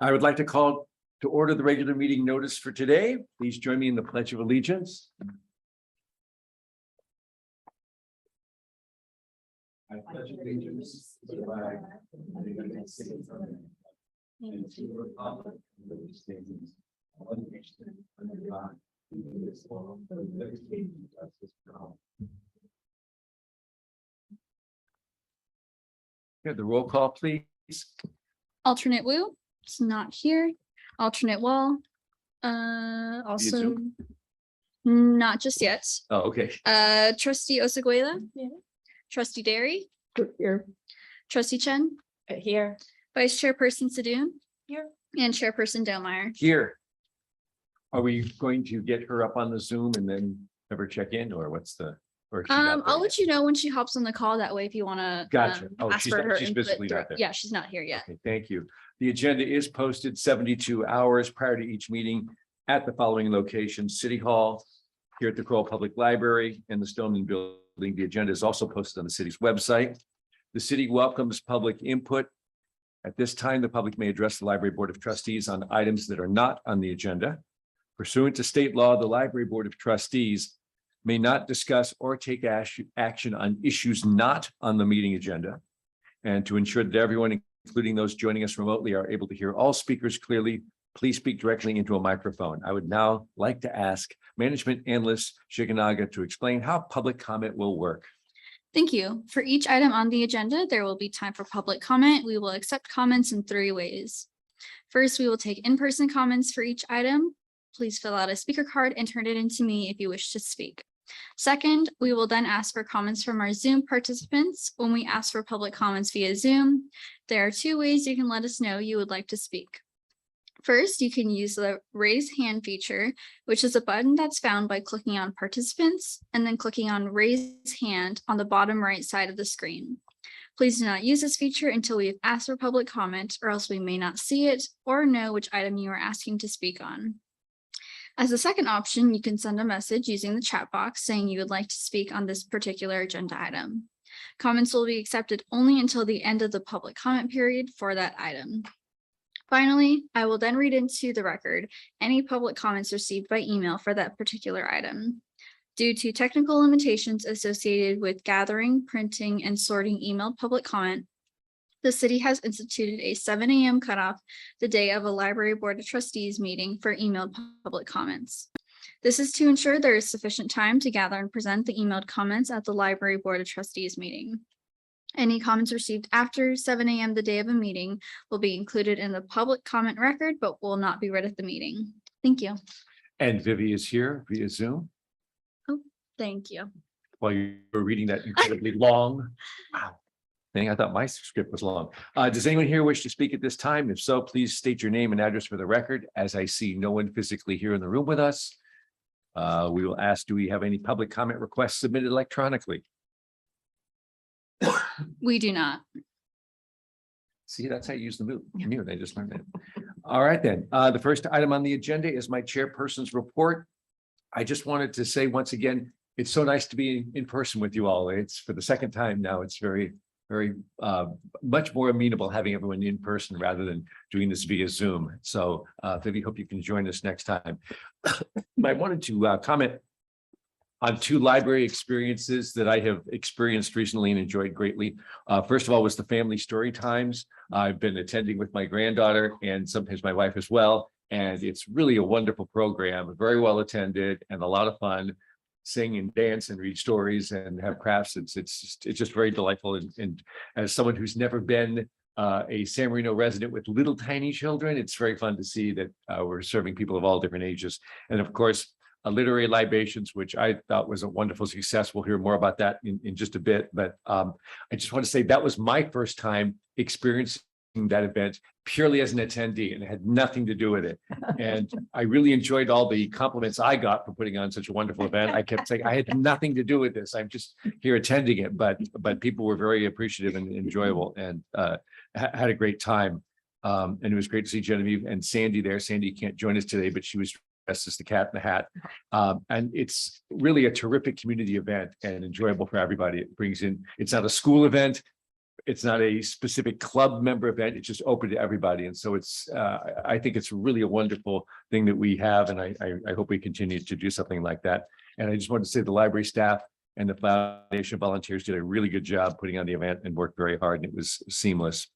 I would like to call to order the regular meeting notice for today. Please join me in the Pledge of Allegiance. I pledge allegiance to the flag of the United States of America and to the republic for which it stands, one nation under God, indivisible, with liberty and justice for all. Okay, the roll call, please. Alternate Wu is not here. Alternate Wall. Also Zoom? not just yet. Oh, okay. Trustee Osaguela. Yeah. Trustee Derry. Here. Trustee Chen. Here. Vice Chairperson Sadoon. Here. And Chairperson Delmeyer. Here. Are we going to get her up on the Zoom and then have her check in, or what's the? Or is she not there I'll yet? let you know when she hops on the call. That way, if you want to Gotcha. Oh, ask she's for not- her she's input physically not direct- there. Yeah, she's not here yet. Okay, thank you. The agenda is posted 72 hours prior to each meeting at the following locations: City Hall, here at the Crowell Public Library, and the Stoneman Building. The agenda is also posted on the city's website. The city welcomes public input. At this time, the public may address the Library Board of Trustees on items that are not on the agenda. Pursuant to state law, the Library Board of Trustees may not discuss or take action on issues not on the meeting agenda. And to ensure that everyone, including those joining us remotely, are able to hear all speakers clearly, please speak directly into a microphone. I would now like to ask Management Analyst Shiganaga to explain how public comment will work. Thank you. For each item on the agenda, there will be time for public comment. We will accept comments in 3 ways. First, we will take in-person comments for each item. Please fill out a speaker card and turn it in to me if you wish to speak. Second, we will then ask for comments from our Zoom participants. When we ask for public comments via Zoom, there are 2 ways you can let us know you would like to speak. First, you can use the raise hand feature, which is a button that's found by clicking on participants and then clicking on raise hand on the bottom right side of the screen. Please do not use this feature until we have asked for public comment, or else we may not see it or know which item you are asking to speak on. As a second option, you can send a message using the chat box saying you would like to speak on this particular agenda item. Comments will be accepted only until the end of the public comment period for that item. Finally, I will then read into the record any public comments received by email for that particular item. Due to technical limitations associated with gathering, printing, and sorting emailed public comment, the city has instituted a 7 a.m. cutoff the day of a Library Board of Trustees meeting for emailed public comments. This is to ensure there is sufficient time to gather and present the emailed comments at the Library Board of Trustees meeting. Any comments received after 7 a.m. the day of a meeting will be included in the public comment record, but will not be read at the meeting. Thank you. And Vivi is here via Zoom Thank you. while you were reading that incredibly long. Wow. Thing. I thought my script was long. Does anyone here wish to speak at this time? If so, please state your name and address for the record. As I see no one physically here in the room with us, we will ask, do we have any public comment requests submitted electronically? We do not. See, that's how you use the mute. I just learned that. All right, then. The first item on the agenda is my chairperson's report. I just wanted to say once again, it's so nice to be in person with you all. It's for the second time now. It's very much more amenable having everyone in person rather than doing this via Zoom. So Vivi, hope you can join us next time. I wanted to comment on 2 library experiences that I have experienced recently and enjoyed greatly. First of all was the family story times. I've been attending with my granddaughter and sometimes my wife as well. And it's really a wonderful program, very well attended and a lot of fun. Sing and dance and read stories and have crafts. It's just very delightful. And as someone who's never been a San Marino resident with little tiny children, it's very fun to see that we're serving people of all different ages. And of course, literary libations, which I thought was a wonderful success. We'll hear more about that in just a bit. But I just want to say that was my first time experiencing that event purely as an attendee, and it had nothing to do with it. And I really enjoyed all the compliments I got for putting on such a wonderful event. I kept saying I had nothing to do with this. I'm just here attending it, but people were very appreciative and enjoyable and had a great time. And it was great to see Genevieve and Sandy there. Sandy can't join us today, but she was dressed as the cat in the hat. And it's really a terrific community event and enjoyable for everybody. It brings in, it's not a school event. it's not a specific club member event. It's just open to everybody. And so it's, I think it's really a wonderful thing that we have. And I hope we continue to do something like that. And I just wanted to say the library staff and the foundation volunteers did a really good job putting on the event and worked very hard, and it was seamless.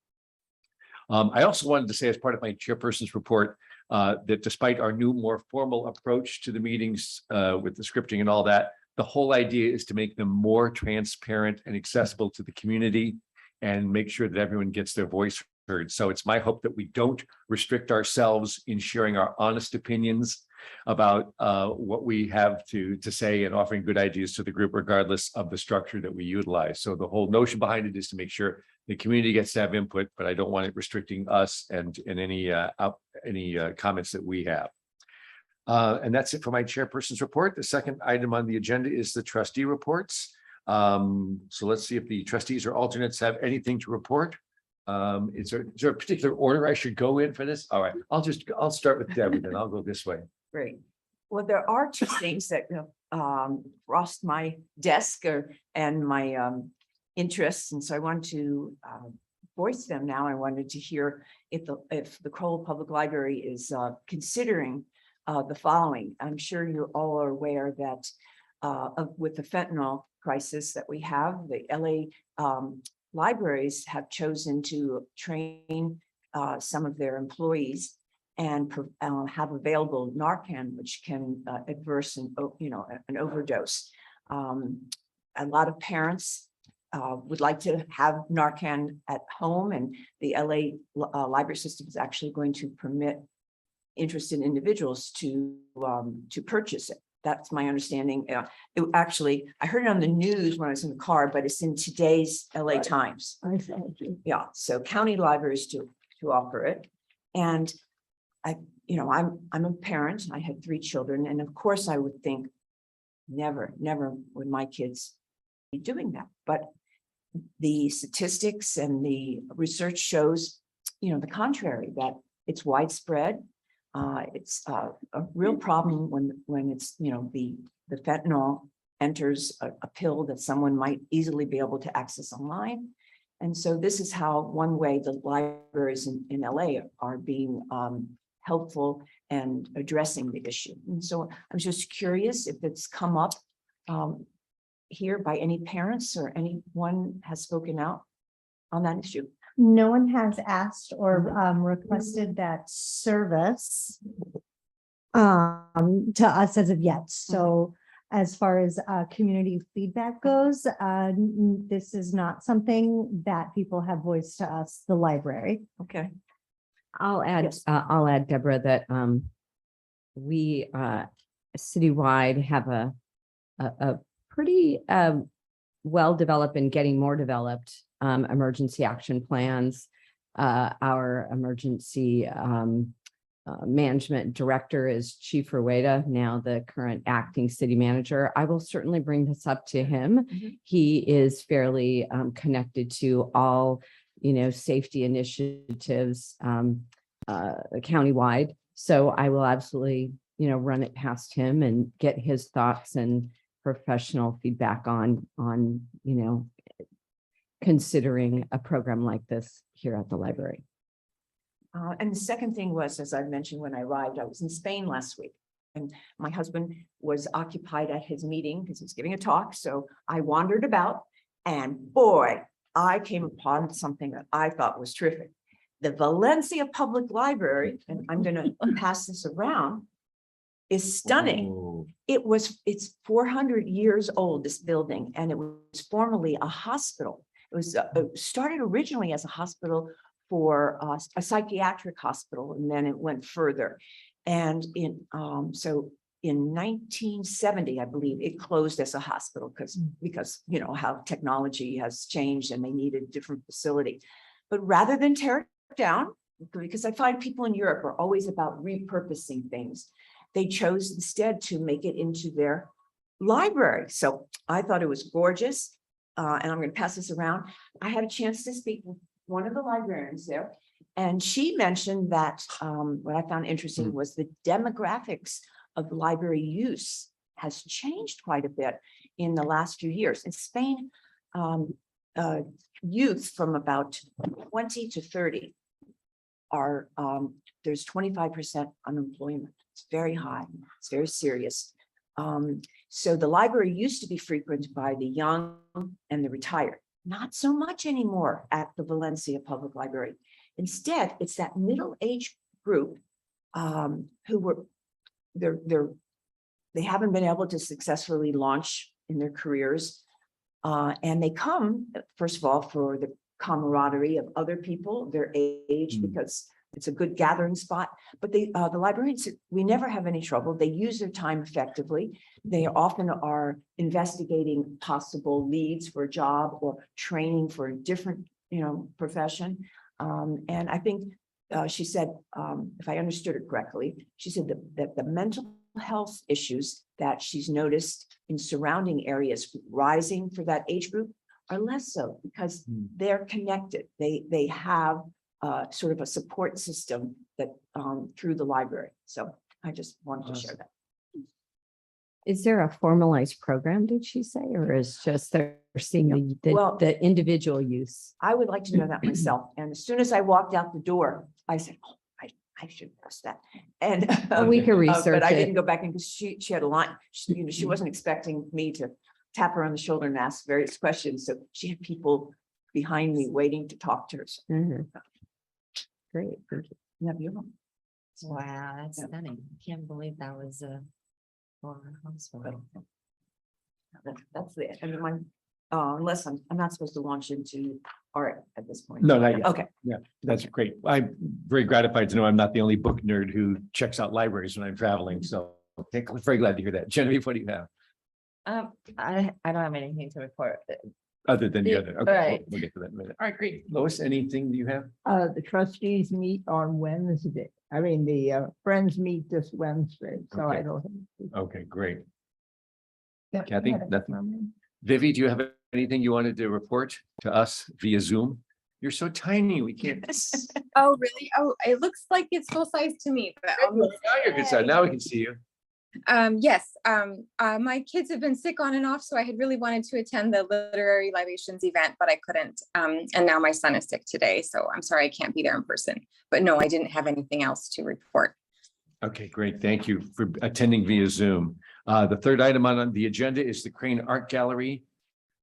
I also wanted to say, as part of my chairperson's report, that despite our new, more formal approach to the meetings with the scripting and all that, the whole idea is to make them more transparent and accessible to the community and make sure that everyone gets their voice heard. So it's my hope that we don't restrict ourselves in sharing our honest opinions about what we have to say and offering good ideas to the group, regardless of the structure that we utilize. So the whole notion behind it is to make sure the community gets to have input, but I don't want it restricting us and any comments that we have. And that's it for my chairperson's report. The second item on the agenda is the trustee reports. So let's see if the trustees or alternates have anything to report. Is there a particular order I should go in for this? All right, I'll start with Debbie, then I'll go this way. Great. Well, there are two things that crossed my desk and my interests, and so I want to voice them now. I wanted to hear if the Crowell Public Library is considering the following. I'm sure you all are aware that with the fentanyl crisis that we have, the LA libraries have chosen to train some of their employees and have available Narcan, which can adverse an overdose. A lot of parents would like to have Narcan at home, and the LA library system is actually going to permit interested individuals to purchase it. That's my understanding. I heard it on the news when I was in the car, but it's in today's LA Times. Yeah, so county libraries to offer it. And I'm a parent. I had 3 children, and of course I would think never would my kids be doing that. But the statistics and the research shows, the contrary, that it's widespread. It's a real problem when it's, the fentanyl enters a pill that someone might easily be able to access online. And so this is how one way the libraries in LA are being helpful and addressing the issue. And so I'm just curious if it's come up here by any parents or anyone has spoken out on that issue. No one has asked or requested that service to us as of yet. So as far as community feedback goes, this is not something that people have voiced to us, the library. Okay. I'll add, Yes. I'll add, Deborah, that we citywide have a pretty well-developed and getting more developed emergency action plans. Our emergency management director is Chief Rueda, now the current acting city manager. I will certainly bring this up to him. He is fairly connected to all, safety initiatives countywide. So I will absolutely, run it past him and get his thoughts and professional feedback on, considering a program like this here at the library. And the second thing was, as I mentioned, when I arrived, I was in Spain last week, and my husband was occupied at his meeting because he was giving a talk. So I wandered about, and boy, I came upon something that I thought was terrific. The Valencia Public Library, and I'm going to pass this around, is stunning. Oh. It's 400 years old, this building, and it was formerly a hospital. It was started originally as a hospital for a psychiatric hospital, and then it went further. And in 1970, I believe, it closed as a hospital because how technology has changed and they needed a different facility. But rather than tear it down, because I find people in Europe are always about repurposing things, they chose instead to make it into their library. So I thought it was gorgeous. And I'm going to pass this around. I had a chance to speak with one of the librarians there, and she mentioned that what I found interesting was the demographics of library use has changed quite a bit in the last few years. In Spain, youth from about 20 to 30 are, there's 25% unemployment. It's very high. It's very serious. So the library used to be frequented by the young and the retired, not so much anymore at the Valencia Public Library. Instead, it's that middle-aged group who were, they haven't been able to successfully launch in their careers. And they come, first of all, for the camaraderie of other people, their age, because it's a good gathering spot. But the librarians, we never have any trouble. They use their time effectively. They often are investigating possible leads for a job or training for a different, profession. And I think she said, if I understood her correctly, she said that the mental health issues that she's noticed in surrounding areas rising for that age group are less so because they're connected. They have sort of a support system that through the library. So I just wanted to share that. Is there a formalized program, did she say, or is just they're seeing Well- the individual use? I would like to know that myself. And as soon as I walked out the door, I said, oh, I should ask that. And We can research but I it. didn't go back in because she had a line. She wasn't expecting me to tap her on the shoulder and ask various questions. So she had people behind me waiting to talk to her. So, Mhm. Great, thank you. yeah, beautiful. Wow, that's Yeah. stunning. I can't believe that was a former hospital. That's it. And my, unless I'm not supposed to launch into art at this point. No, not yet. Okay. Yeah, that's great. I'm very gratified to know I'm not the only book nerd who checks out libraries when I'm traveling. So very glad to hear that. Genevieve, what do you have I don't have anything to report. other than the Yeah, other? Okay, right. we'll get to that in a minute. All right, great. Lois, anything that you have? The trustees meet on Wednesday. I mean, the friends meet this Wednesday, so Okay. I don't. Okay, great. have- Kathy, nothing? Vivi, do you have anything you wanted to report to us via Zoom? You're so tiny, we can't. Oh, really? Oh, it looks like it's full size to me, but Now you're good side. Now we can see you. yes, my kids have been sick on and off, so I had really wanted to attend the literary libations event, but I couldn't. And now my son is sick today, so I'm sorry I can't be there in person. But no, I didn't have anything else to report. Okay, great. Thank you for attending via Zoom. The third item on the agenda is the Crane Art Gallery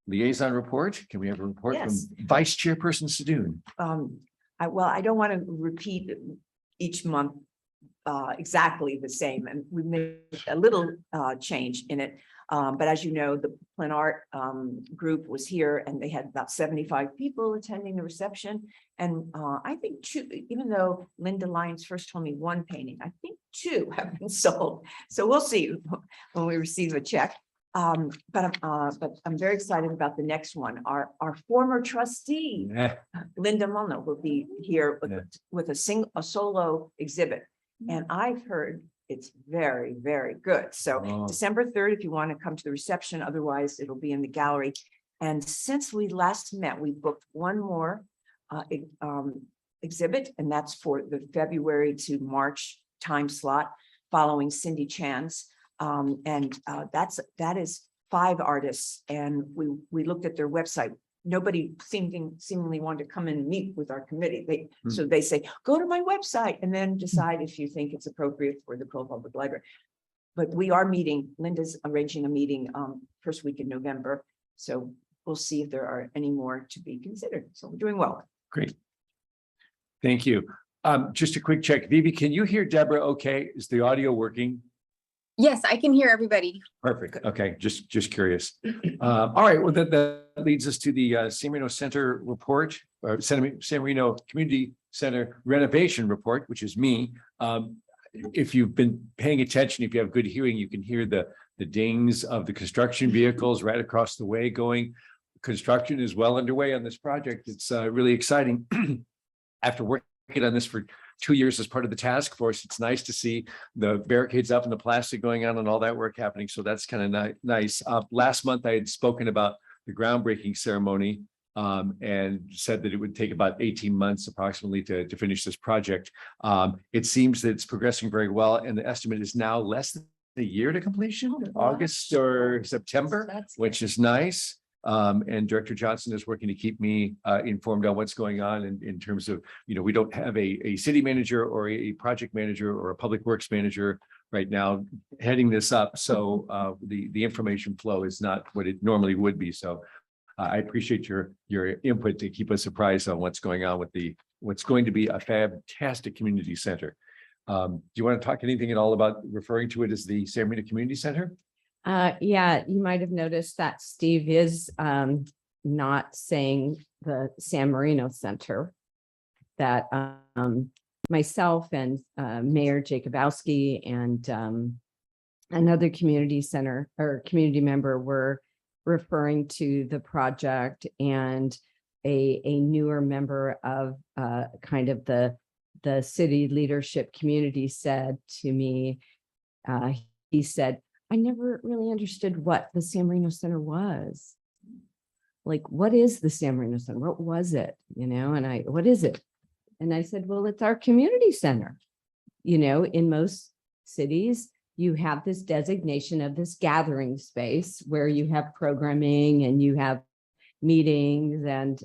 liaison report. Can we have a report from Yes. Vice Chairperson Sadoun? I don't want to repeat each month exactly the same, and we made a little change in it. But as you know, the Plan Art group was here and they had about 75 people attending the reception. And I think two, even though Linda Lyons first told me one painting, I think two have been sold. So we'll see when we receive a check. But I'm very excited about the next one. Our former trustee, Yeah, Linda Mulno, will be here Yeah. with a solo exhibit. And I've heard it's very, very good. So Oh. December 3rd, if you want to come to the reception, otherwise it'll be in the gallery. And since we last met, we booked one more exhibit, and that's for the February to March time slot following Cindy Chan's. That is 5 artists, and we looked at their website. Nobody seemingly wanted to come in and meet with our committee. So they say, go to my website and then decide if you think it's appropriate for the Pearl Public Library. But we are meeting, Linda's arranging a meeting first week in November. So we'll see if there are any more to be considered. So we're doing well. great. Thank you. Just a quick check. Vivi, can you hear Deborah okay? Is the audio working? Yes, I can hear everybody. Perfect. Okay, just curious. All right, well, that leads us to the San Marino Center report, or San Marino Community Center renovation report, which is me. If you've been paying attention, if you have good hearing, you can hear the dings of the construction vehicles right across the way going. Construction is well underway on this project. It's really exciting. After working on this for 2 years as part of the task force, it's nice to see the barricades up and the plastic going on and all that work happening. So that's kind of nice. Last month, I had spoken about the groundbreaking ceremony and said that it would take about 18 months approximately to finish this project. It seems that it's progressing very well, and the estimate is now less than a year to completion, August or September, That's which is nice. And Director Johnson is working to keep me informed on what's going on in terms of, we don't have a city manager or a project manager or a public works manager right now heading this up. So the information flow is not what it normally would be. So I appreciate your input to keep us apprised on what's going on with what's going to be a fantastic community center. Do you want to talk anything at all about referring to it as the San Marino Community Center? Yeah, you might have noticed that Steve is not saying the San Marino Center. That myself and Mayor Jacobowski and another community center or community member were referring to the project, and a newer member of kind of the city leadership community said to me, he said, I never really understood what the San Marino Center was. Like, what is the San Marino Center? What was it? And what is it? And I said, well, it's our community center. In most cities, you have this designation of this gathering space where you have programming and you have meetings, and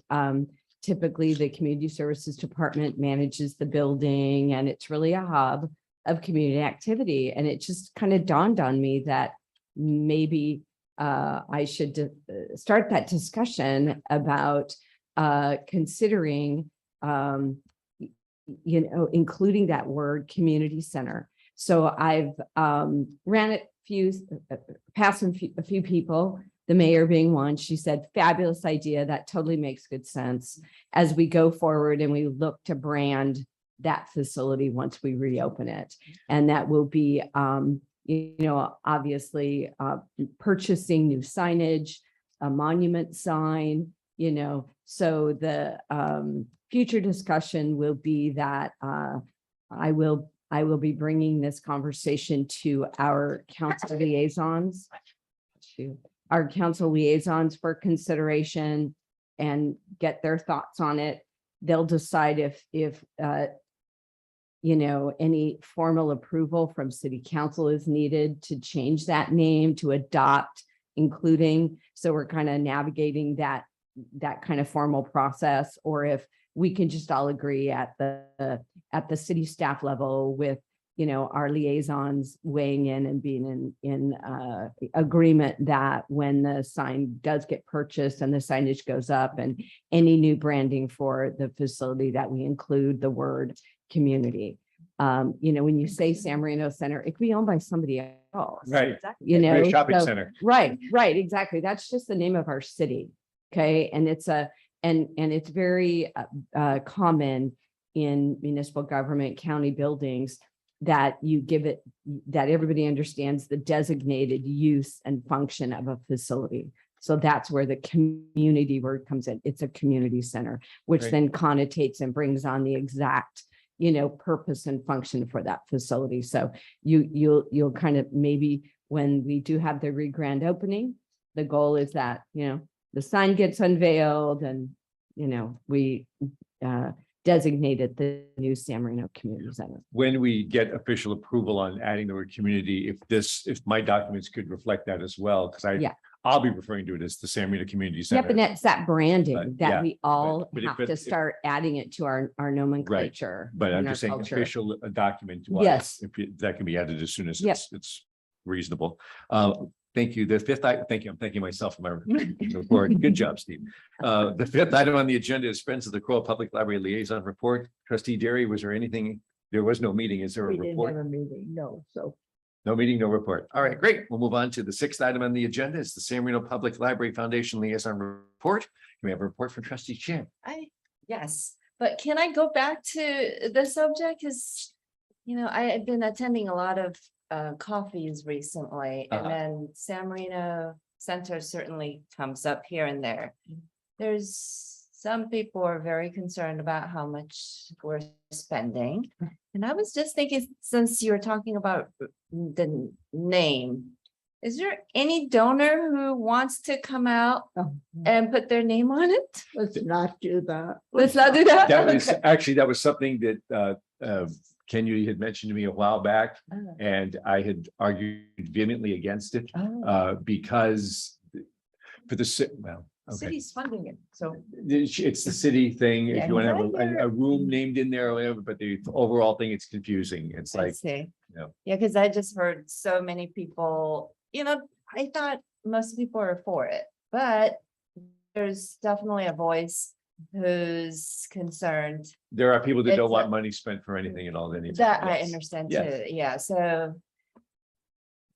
typically the community services department manages the building, and it's really a hub of community activity. And it just kind of dawned on me that maybe I should start that discussion about considering, including that word community center. So I've ran it past a few people, the mayor being one. She said, fabulous idea. That totally makes good sense as we go forward and we look to brand that facility once we reopen it. And that will be, obviously purchasing new signage, a monument sign, so the future discussion will be that I will be bringing this conversation to our council liaisons, for consideration and get their thoughts on it. They'll decide if any formal approval from city council is needed to change that name, to adopt, including. So we're kind of navigating that kind of formal process, or if we can just all agree at the city staff level with, our liaisons weighing in and being in agreement that when the sign does get purchased and the signage goes up and any new branding for the facility, that we include the word community. When you say San Marino Center, it could be owned by somebody else. Right. A Shopping center. Right, exactly. That's just the name of our city. Okay. And it's it's very common in municipal government, county buildings, that you give it, that everybody understands the designated use and function of a facility. So that's where the community word comes in. It's a community center, which Right. then connotates and brings on the exact, purpose and function for that facility. So you'll kind of, maybe when we do have the grand opening, the goal is that, the sign gets unveiled and, we designated the new San Marino Community Center. When we get official approval on adding the word community, if my documents could reflect that as well, because Yeah. I'll be referring to it as the San Marino Community Center. Yep, and it's that branding But, that yeah, we all but if have it- to if- start adding it to our nomenclature. But I'm and our just saying culture. official document. Yes. If that can be added as soon as Yep. it's reasonable. Thank you. The fifth, thank you. I'm thanking myself for my report. Good job, Steve. The fifth item on the agenda is Friends of the Crowell Public Library Liaison Report. Trustee Derry, was there anything? There was no meeting. Is there a We didn't have report? a meeting, no, so. No meeting, no report. All right, great. We'll move on to the sixth item on the agenda. It's the San Marino Public Library Foundation Liaison Report. Can we have a report from Trustee Chan? Yes, but can I go back to the subject? Because, I have been attending a lot of coffees recently, and Uh-huh. then San Marino Center certainly comes up here and there. There's some people are very concerned about how much we're spending. And I was just thinking, since you were talking about the name, is there any donor who wants to come out Oh, and put their name on it? let's not do that. Let's not do that. That was Okay. actually, that was something that Ken, you had mentioned to me a while back, Oh. and I had argued vehemently against it Oh. because For the city, well, okay. City's funding it, so. It's the city thing. If Yeah, you want to have right there. a room named in there or whatever, but the overall thing, it's confusing. It's I like, see. yeah. Yeah, because I just heard so many people, I thought most people are for it, but there's definitely a voice who's concerned. There are people that don't It's want a- money spent for anything at all. Anytime. That I Yes. understand Yes. too, yeah, so.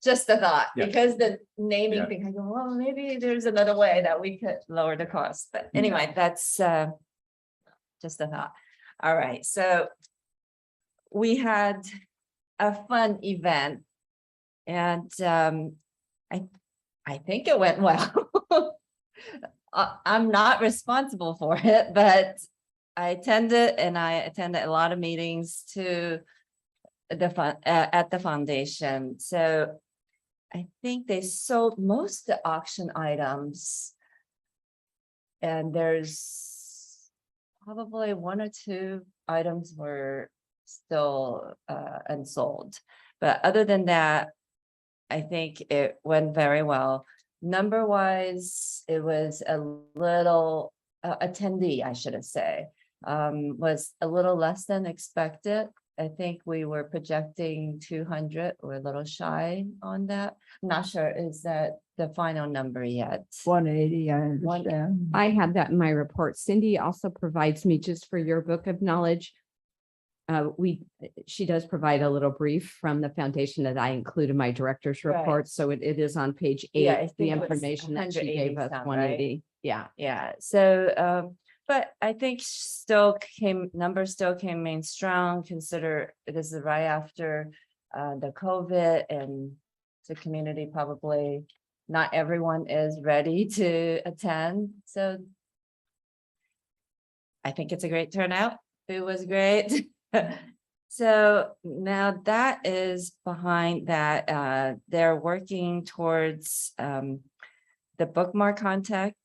Just a thought, Yeah. because the naming Yeah. thing, I go, well, maybe there's another way that we could lower the cost, but anyway, that's just a thought. All right, so we had a fun event. And I think it went well. I'm not responsible for it, but I attended a lot of meetings to the at the foundation. So I think they sold most of the auction items. And there's probably one or two items were still unsold. But other than that, I think it went very well. Number wise, it was a little attendee, I should have said, was a little less than expected. I think we were projecting 200. We're a little shy on that. I'm not sure, is that the final number yet? 180, I understand. I have that in my report. Cindy also provides me, just for your book of knowledge. She does provide a little brief from the foundation that I include in my director's Right. report. So it is on page Yeah, 8, I the think it was information that she 180 gave us, some, right? 180. Yeah. Yeah, so, but I think numbers still came in strong, consider this is right after the COVID, and the community probably, not everyone is ready to attend, so I think it's a great turnout. It was great. So now that is behind that, they're working towards the bookmark contact,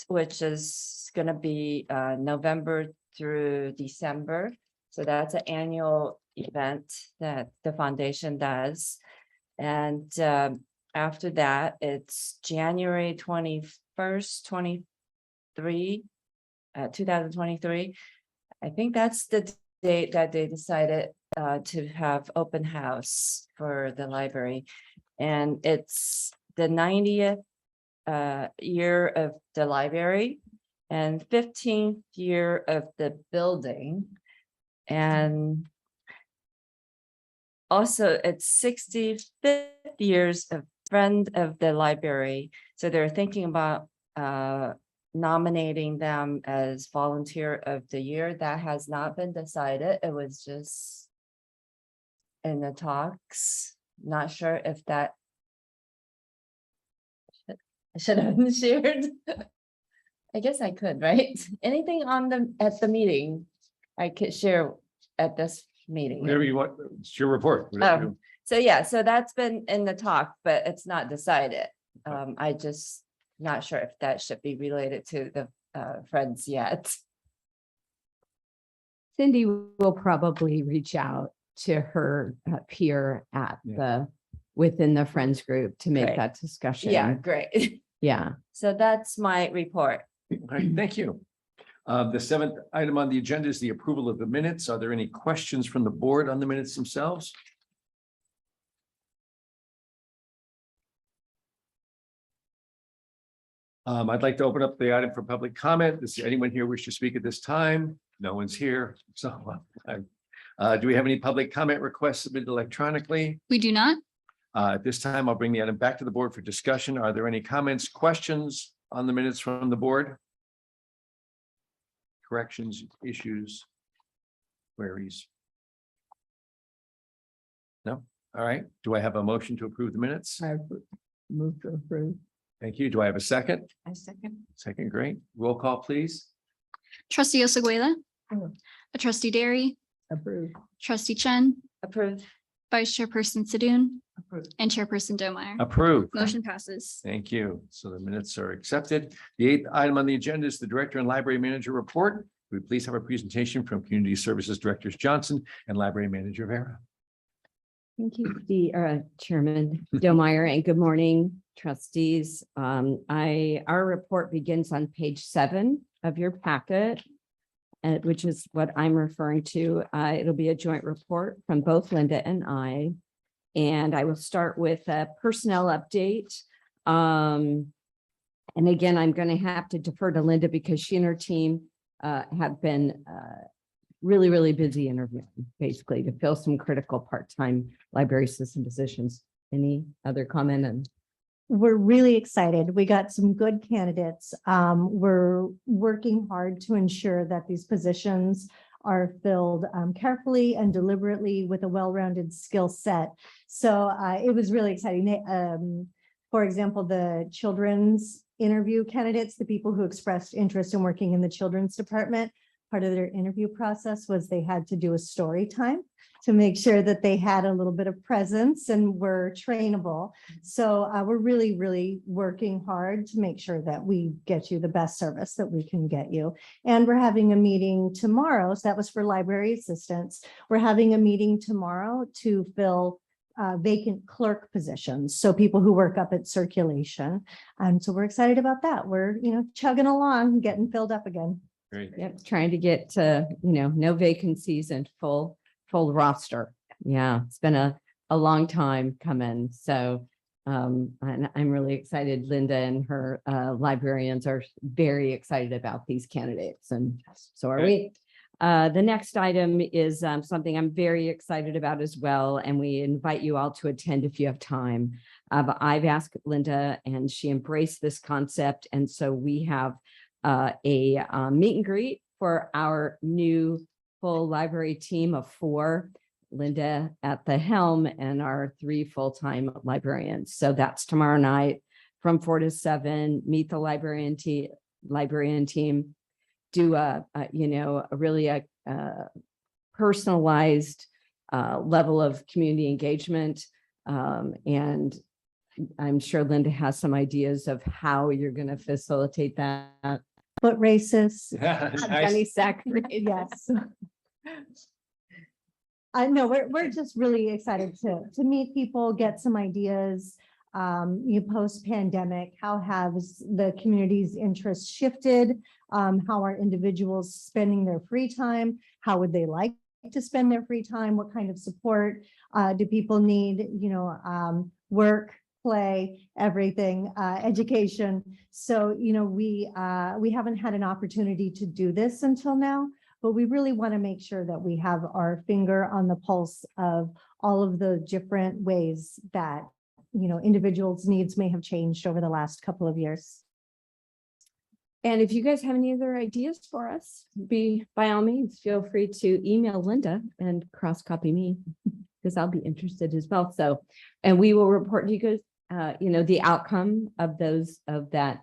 which is gonna be November through December. So that's an annual event that the foundation does. And after that, it's January 21st, 2023. I think that's the date that they decided to have open house for the library. And it's the 90th year of the library and 15th year of the building. And also it's 65th years of Friend of the Library. So they're thinking about nominating them as Volunteer of the Year. That has not been decided. It was just in the talks. Not sure if that should have been shared. I guess I could, right? Anything at the meeting I could share at this meeting. Whatever you want, it's your report. Whatever you- So yeah, so that's been in the talk, but it's not decided. I just not sure if that should be related to the Friends yet. Cindy will probably reach out to her peer at within the Friends group to make Great. that discussion. Yeah, great. Yeah. So that's my report. All right, thank you. The 7th item on the agenda is the approval of the minutes. Are there any questions from the board on the minutes themselves? I'd like to open up the item for public comment. Does anyone here wish to speak at this time? No one's here. So do we have any public comment requests submitted electronically? We do not. At this time, I'll bring the item back to the board for discussion. Are there any comments, questions on the minutes from the board? Corrections, issues, queries? No? All right. Do I have a motion to approve the minutes? I move to approve. Thank you. Do I have a second? I second. Second, great. Roll call, please. Trustee Osaguela, Mm. a trustee Derry, Approve. trustee Chen, Approved. vice chairperson Sadoun, Approved. and chairperson Domeyer. Approved. Motion passes. Thank you. So the minutes are accepted. The 8th item on the agenda is the Director and Library Manager report. Would we please have a presentation from Community Services Directors Johnson and Library Manager Vera? Thank you, the Chairman Domeyer, and good morning, trustees. Our report begins on page 7 of your packet, which is what I'm referring to. It'll be a joint report from both Linda and I. And I will start with a personnel update. And again, I'm going to have to defer to Linda because she and her team have been really, really busy interviewing, basically, to fill some critical part-time library assistant positions. Any other comment? And We're really excited. We got some good candidates. We're working hard to ensure that these positions are filled carefully and deliberately with a well-rounded skill set. So it was really exciting. For example, the children's interview candidates, the people who expressed interest in working in the children's department, part of their interview process was they had to do a story time to make sure that they had a little bit of presence and were trainable. So we're really, really working hard to make sure that we get you the best service that we can get you. And we're having a meeting tomorrow. So that was for library assistants. We're having a meeting tomorrow to fill vacant clerk positions. So people who work up at circulation. So we're excited about that. We're, chugging along, getting filled up again. Great. yep, trying to get to, no vacancies and full roster. Yeah, it's been a long time coming. So and I'm really excited. Linda and her librarians are very excited about these candidates, and so are we. The next item is something I'm very excited about as well, and we invite you all to attend if you have time. But I've asked Linda, and she embraced this concept, and so we have a meet and greet for our new full library team of 4. Linda at the helm and our 3 full-time librarians. So that's tomorrow night from 4 to 7. Meet the librarian team. Do a really personalized level of community engagement. And I'm sure Linda has some ideas of how you're going to facilitate that. But racist, Jenny Sack. yes. I know we're just really excited to meet people, get some ideas. Post-pandemic, how has the community's interests shifted? How are individuals spending their free time? How would they like to spend their free time? What kind of support do people need? Work, play, everything, education. So, we haven't had an opportunity to do this until now, but we really want to make sure that we have our finger on the pulse of all of the different ways that individuals' needs may have changed over the last couple of years. And if you guys have any other ideas for us, by all means, feel free to email Linda and cross copy me because I'll be interested as well. So, and we will report to you guys, the outcome of that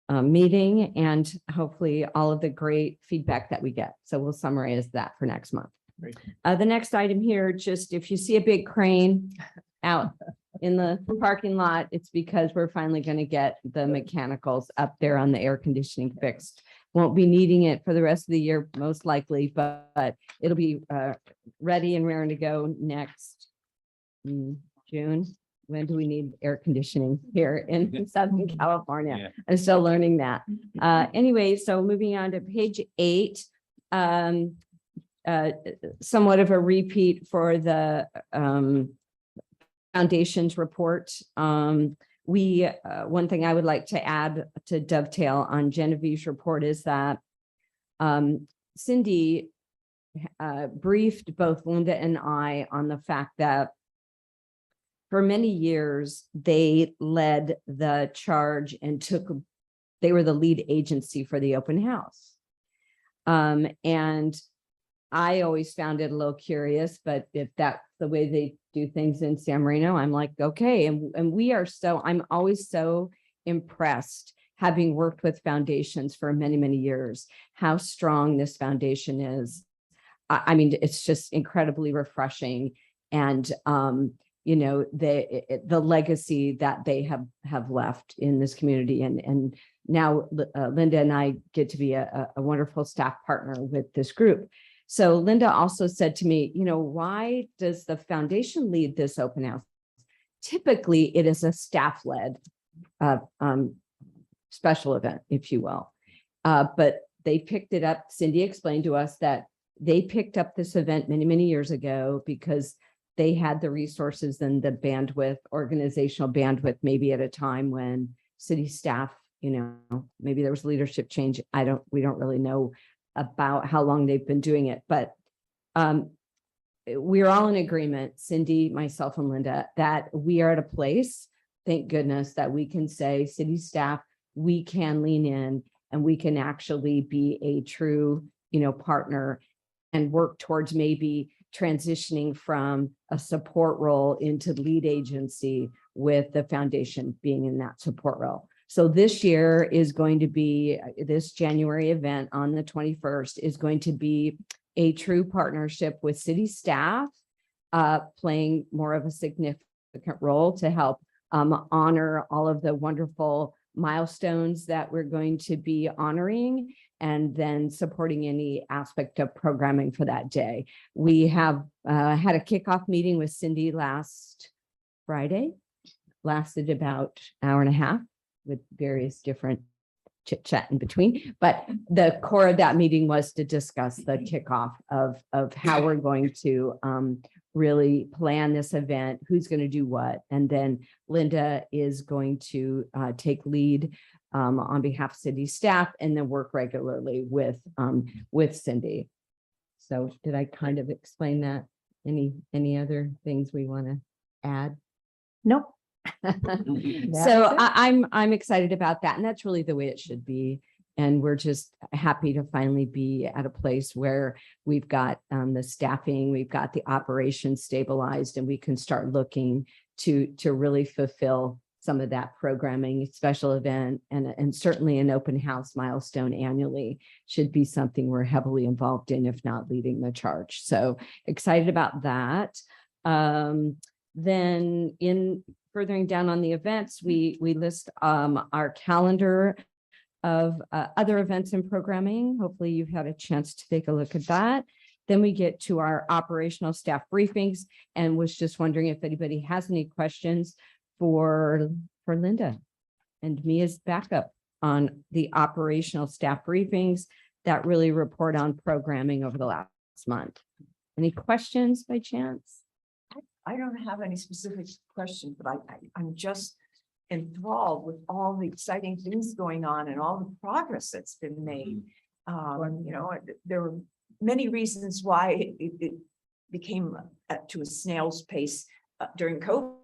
meeting, and hopefully all of the great feedback that we get. So we'll summarize that for next month. Great. The next item here, just if you see a big crane out in the parking lot, it's because we're finally going to get the mechanicals up there on the air conditioning fixed. Won't be needing it for the rest of the year, most likely, but it'll be ready and raring to go next June. When do we need air conditioning here in Southern California? Yeah. I'm still learning that. Anyway, so moving on to page 8, somewhat of a repeat for the foundation's report. One thing I would like to add to dovetail on Genevieve's report is that Cindy briefed both Linda and I on the fact that for many years, they led the charge and they were the lead agency for the open house. And I always found it a little curious, but if that's the way they do things in San Marino, I'm like, okay. And I'm always so impressed, having worked with foundations for many, many years, how strong this foundation is. I mean, it's just incredibly refreshing. And, the legacy that they have left in this community. And now Linda and I get to be a wonderful staff partner with this group. So Linda also said to me, why does the foundation lead this open house? typically it is a staff-led special event, if you will. But they picked it up. Cindy explained to us that they picked up this event many, many years ago because they had the resources and the bandwidth, organizational bandwidth, maybe at a time when city staff, maybe there was leadership change. We don't really know about how long they've been doing it, but we're all in agreement, Cindy, myself, and Linda, that we are at a place, thank goodness, that we can say, city staff, we can lean in and we can actually be a true, partner and work towards maybe transitioning from a support role into lead agency with the foundation being in that support role. So this year is going to be, this January event on the 21st is going to be a true partnership with city staff, playing more of a significant role to help honor all of the wonderful milestones that we're going to be honoring, and then supporting any aspect of programming for that day. We have had a kickoff meeting with Cindy last Friday, lasted about an hour and a half with various different chit chat in between. But the core of that meeting was to discuss the kickoff of how we're going to really plan this event, who's going to do what. And then Linda is going to take lead on behalf of city staff and then work regularly with Cindy. So did I kind of explain that? Any other things we want to add? Nope. So I'm excited about that. And that's really the way it should be. And we're just happy to finally be at a place where we've got the staffing, we've got the operations stabilized, and we can start looking to really fulfill some of that programming, special event, and certainly an open house milestone annually should be something we're heavily involved in, if not leading the charge. So excited about that. Then in furthering down on the events, we list our calendar of other events and programming. Hopefully you've had a chance to take a look at that. Then we get to our operational staff briefings, and was just wondering if anybody has any questions for Linda and me as backup on the operational staff briefings that really report on programming over the last month. Any questions by chance? I don't have any specific questions, but I'm just enthralled with all the exciting things going on and all the progress that's been made. There were many reasons why it became to a snail's pace during COVID.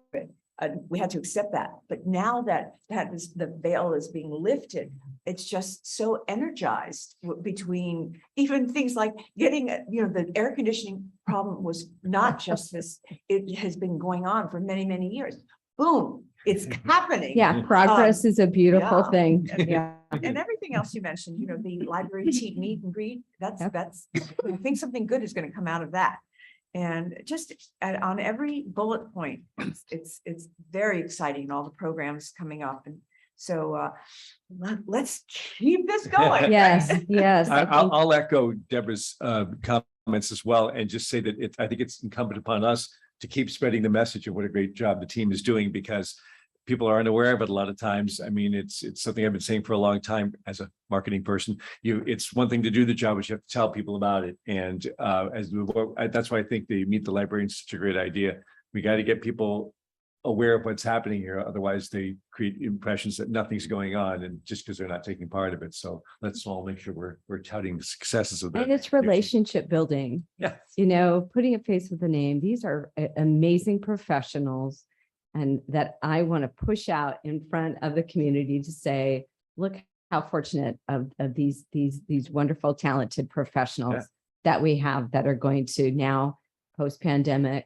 We had to accept that, but now that the veil is being lifted, it's just so energized between even things like getting, the air conditioning problem was not just this, it has been going on for many, many years. Boom, it's happening. Yeah, progress is a beautiful yeah. thing. And, Yeah. and everything else you mentioned, the library meet and greet, that's, I think something good is going to come out of that. And just on every bullet point, it's very exciting, all the programs coming up. And so let's keep this going. Yes, yes. I think- I'll echo Deborah's comments as well, and just say that I think it's incumbent upon us to keep spreading the message of what a great job the team is doing, because people are unaware of it a lot of times. I mean, it's something I've been saying for a long time as a marketing person. It's one thing to do the job, but you have to tell people about it. And that's why I think the Meet the Librarian is such a great idea. We got to get people aware of what's happening here. Otherwise, they create impressions that nothing's going on, and just because they're not taking part of it. So let's all make sure we're touting the successes of that. And it's relationship building. Yeah. Putting a face with a name. These are amazing professionals, and that I want to push out in front of the community to say, look how fortunate of these wonderful, talented professionals that we have that are going to now post-pandemic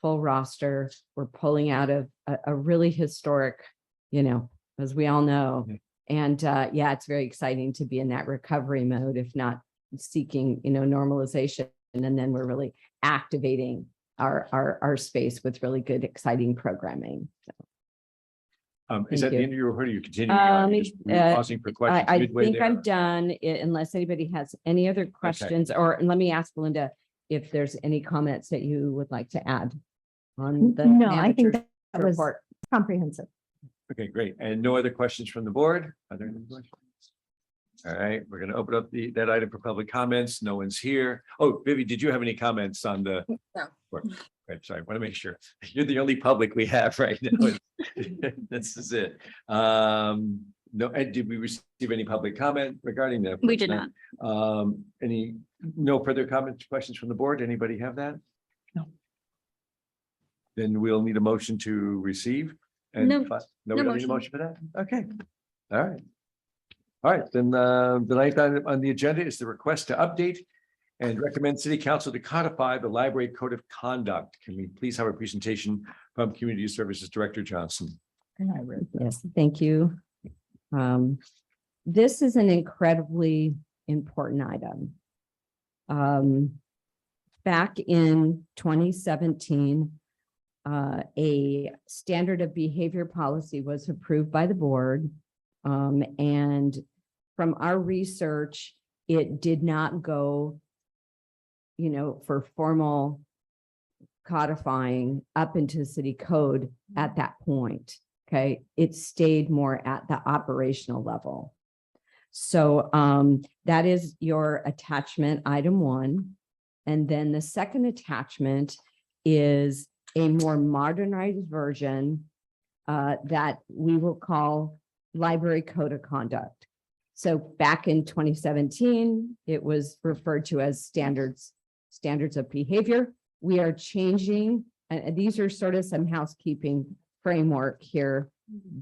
full roster. We're pulling out of a really historic, as we all know. And it's very exciting to be in that recovery mode, if not seeking, normalization. And then we're really activating our space with really good, exciting programming. So, Is that you. the end of your report? Are you continuing on? Just pausing for questions I midway think there? I'm done, unless anybody has any other questions, and let me ask Linda if there's any comments that you would like to add on the No, I think manager's That was report. comprehensive. Okay, great. And no other questions from the board? Are there any questions? All right, we're going to open up that item for public comments. No one's here. Oh, Vivi, did you have any comments on the? No. Right, sorry, want to make sure. You're the only public we have right now. This is it. No, and did we receive any public comment regarding that? We did not. No further comments, questions from the board? Anybody have that? No. Then we'll need a motion to receive. And No, we don't need a motion. motion for that? Okay. All right. All right, then the ninth item on the agenda is the request to update and recommend city council to codify the library code of conduct. Can we please have a presentation from Community Services Director Johnson? And I read that. Yes, thank you. This is an incredibly important item. Back in 2017, a standard of behavior policy was approved by the board. And from our research, it did not go, for formal codifying up into city code at that point. Okay, it stayed more at the operational level. So that is your attachment item 1. And then the second attachment is a more modernized version that we will call Library Code of Conduct. So back in 2017, it was referred to as standards of behavior. We are changing, and these are sort of some housekeeping framework here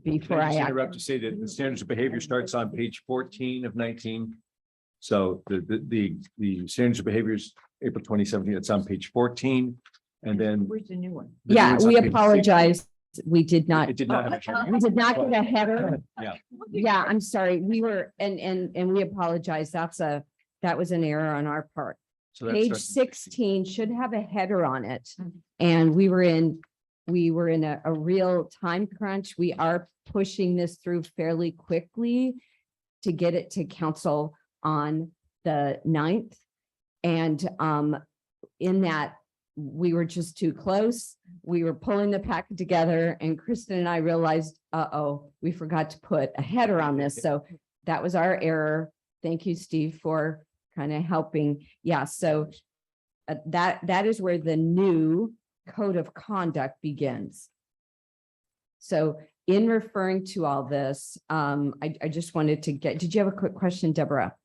before Can I just I interrupt to say that the standards of behavior starts on page 14 of 19. So the standards of behaviors, April 2017, it's on page 14. And then Where's the new one? the new Yeah, one's on we page 16. apologize. We did not, It did not have a. we did not get a header. Yeah. Yeah, I'm sorry. We were, and we apologize. That was an error on our part. So that Page starts in 16 should have a header on it. And we were in a real time crunch. We are pushing this through fairly quickly to get it to council on the 9th. And in that, we were just too close. We were pulling the packet together and Kristen and I realized, we forgot to put a header on this. So that was our error. Thank you, Steve, for kind of helping. Yeah, so that is where the new code of conduct begins. So in referring to all this, I just wanted to did you have a quick question, Deborah?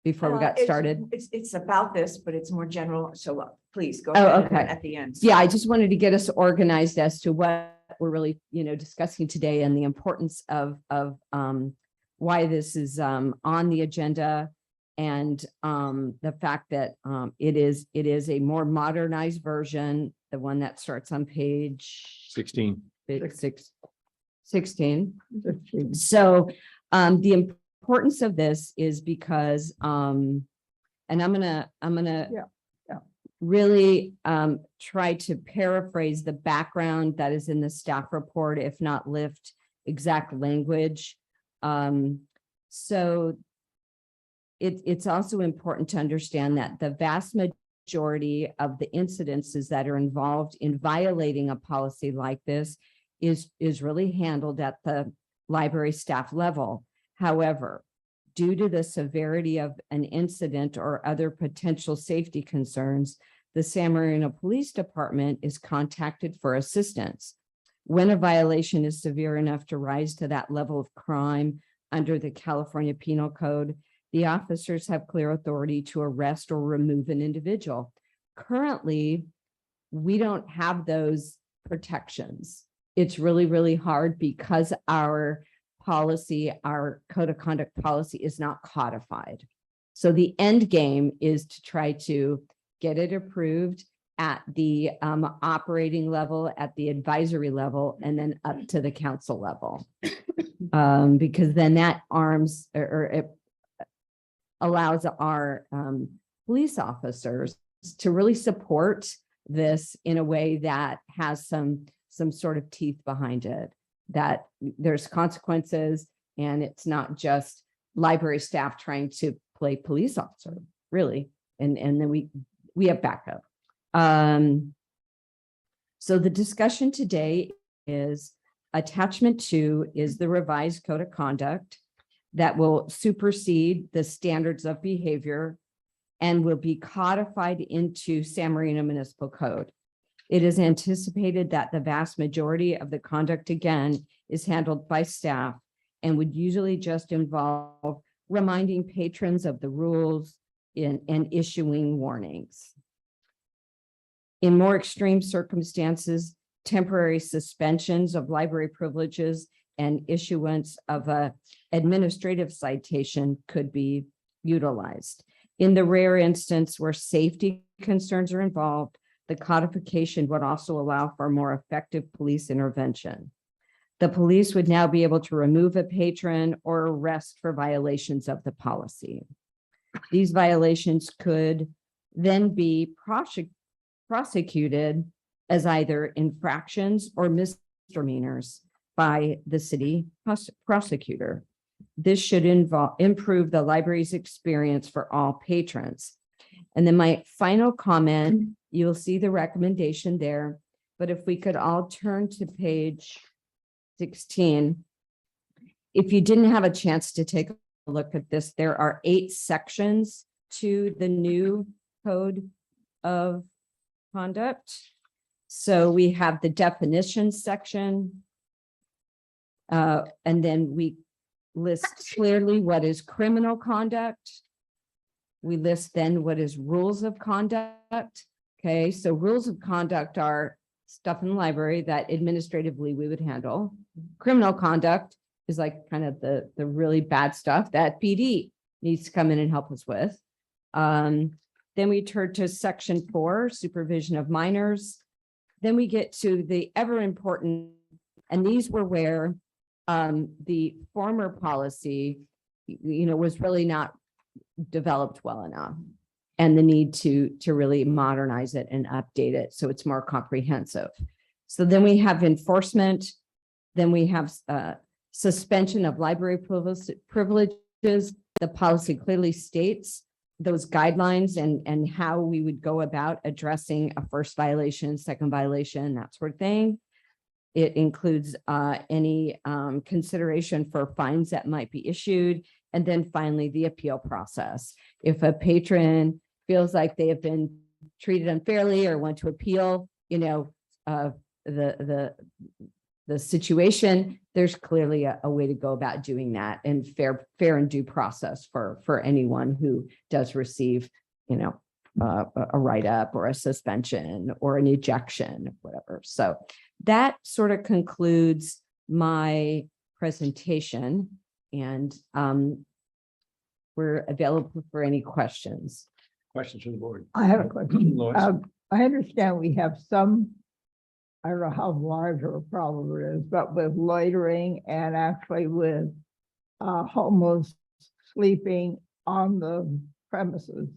Before we got started? It's about this, but it's more general. So please go Oh, ahead okay. at the end. Yeah, I just wanted to get us organized as to what we're really, discussing today and the importance of why this is on the agenda and the fact that it is a more modernized version, the one that starts on page 16. 16. So the importance of this is because and I'm gonna really try to paraphrase the background that is in the staff report, if not lift exact language. So it's also important to understand that the vast majority of the incidences that are involved in violating a policy like this is really handled at the library staff level. However, due to the severity of an incident or other potential safety concerns, the San Marino Police Department is contacted for assistance. When a violation is severe enough to rise to that level of crime under the California Penal Code, the officers have clear authority to arrest or remove an individual. Currently, we don't have those protections. It's really, really hard because our policy, our code of conduct policy is not codified. So the end game is to try to get it approved at the operating level, at the advisory level, and then up to the council level. Because then that arms or it allows our police officers to really support this in a way that has some sort of teeth behind it, that there's consequences and it's not just library staff trying to play police officer, really. And then we have backup. So the discussion today is attachment 2 is the revised code of conduct that will supersede the standards of behavior and will be codified into San Marino Municipal Code. It is anticipated that the vast majority of the conduct, again, is handled by staff and would usually just involve reminding patrons of the rules and issuing warnings. In more extreme circumstances, temporary suspensions of library privileges and issuance of a administrative citation could be utilized. In the rare instance where safety concerns are involved, the codification would also allow for more effective police intervention. The police would now be able to remove a patron or arrest for violations of the policy. These violations could then be prosecuted as either infractions or misdemeanors by the city prosecutor. This should improve the library's experience for all patrons. And then my final comment, you'll see the recommendation there, but if we could all turn to page 16. If you didn't have a chance to take a look at this, there are 8 sections to the new code of conduct. So we have the definitions section. And then we list clearly what is criminal conduct. We list then what is rules of conduct. Okay, so rules of conduct are stuff in the library that administratively we would handle. Criminal conduct is like kind of the really bad stuff that PD needs to come in and help us with. Then we turn to section 4, supervision of minors. Then we get to the ever important, and these were where the former policy, was really not developed well enough, and the need to really modernize it and update it so it's more comprehensive. So then we have enforcement. Then we have suspension of library privileges. The policy clearly states those guidelines and how we would go about addressing a first violation, second violation, that sort of thing. It includes any consideration for fines that might be issued. And then finally, the appeal process. If a patron feels like they have been treated unfairly or want to appeal, the situation, there's clearly a way to go about doing that, and fair and due process for anyone who does receive, a write-up or a suspension or an ejection, whatever. So that sort of concludes my presentation, and we're available for any questions. Questions from the board? I have a question. Lois? I understand we have some, I don't know how large of a problem it is, but with loitering and actually with homeless sleeping on the premises.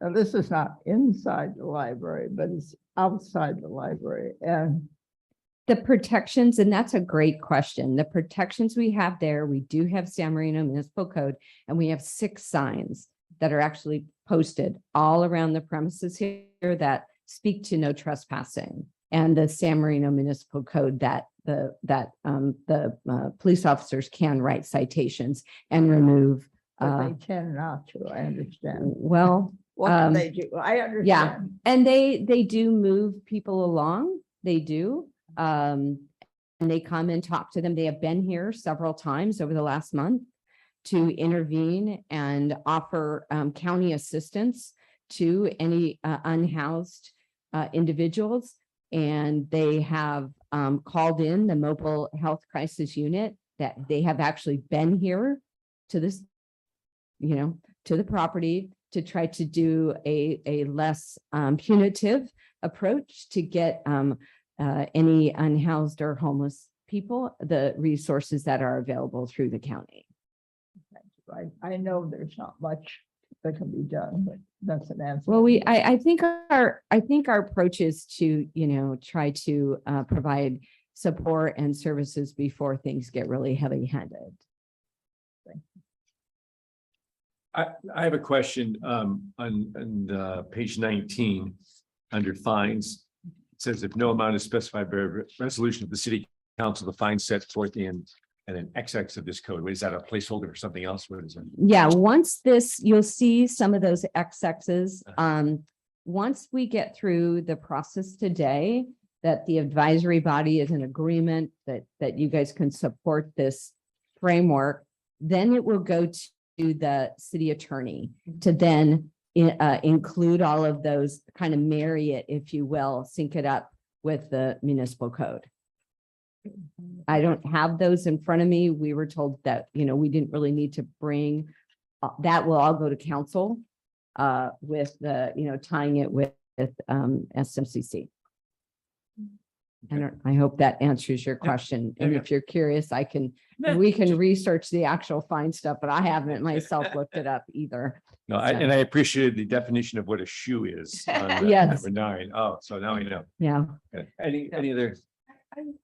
Now, this is not inside the library, but it's outside the library. And The protections, and that's a great question. The protections we have there, we do have San Marino Municipal Code, and we have 6 signs that are actually posted all around the premises here that speak to no trespassing, and the San Marino Municipal Code that the police officers can write citations and remove. but they tend not to, I understand. Well, What can they do? I understand. yeah, and they do move people along. They do. And they come and talk to them. They have been here several times over the last month to intervene and offer county assistance to any unhoused individuals. And they have called in the mobile health crisis unit, that they have actually been here to this, to the property to try to do a less punitive approach to get any unhoused or homeless people the resources that are available through the county. I know there's not much that can be done, but that's an answer. Well, I think our approach is to, try to provide support and services before things get really heavy-handed. I have a question on page 19 under fines. It says if no amount is specified by resolution of the city council the fine set forth in and then XX of this code. Is that a placeholder for something else? What is it? Yeah, once this, you'll see some of those XXs. Once we get through the process today, that the advisory body is in agreement that you guys can support this framework, then it will go to the city attorney to then include all of those, kind of marry it, if you will, sync it up with the municipal code. I don't have those in front of me. We were told that, we didn't really need to bring, that will all go to council with the, tying it with SMCC. I hope that answers your question. And Yeah. if you're curious, we can research the actual fine stuff, but I haven't myself looked it up either. No, and I appreciated the definition of what a shoe is. On, Yes. number 9. Oh, so now I know. Yeah. Okay. Any other?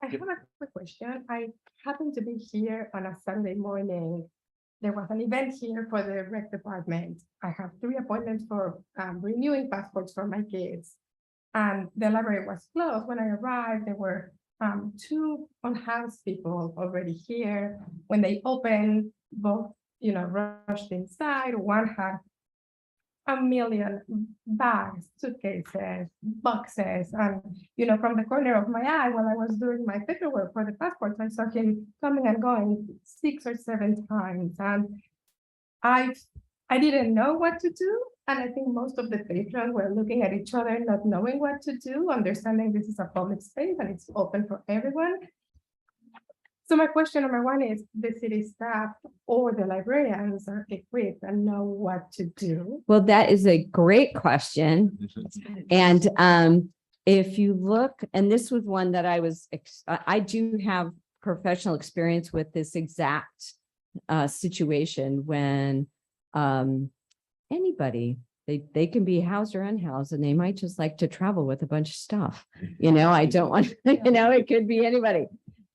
I have a quick question. I happened to be here on a Sunday morning. There was an event here for the rec department. I have 3 appointments for renewing passports for my kids. And the library was closed. When I arrived, there were 2 unhoused people already here. When they opened, both, rushed inside. One had a million bags, suitcases, boxes, and, from the corner of my eye, while I was doing my paperwork for the passports, I saw him coming and going 6 or 7 times. And I didn't know what to do. And I think most of the patrons were looking at each other, not knowing what to do, understanding this is a public space and it's open for everyone. So my question number 1 is, the city staff or the librarians are equipped and know what to do? Well, that is a great question. And if you look, and this was one that I do have professional experience with this exact situation when anybody, they can be housed or unhoused, and they might just like to travel with a bunch of stuff. I don't want, it could be anybody.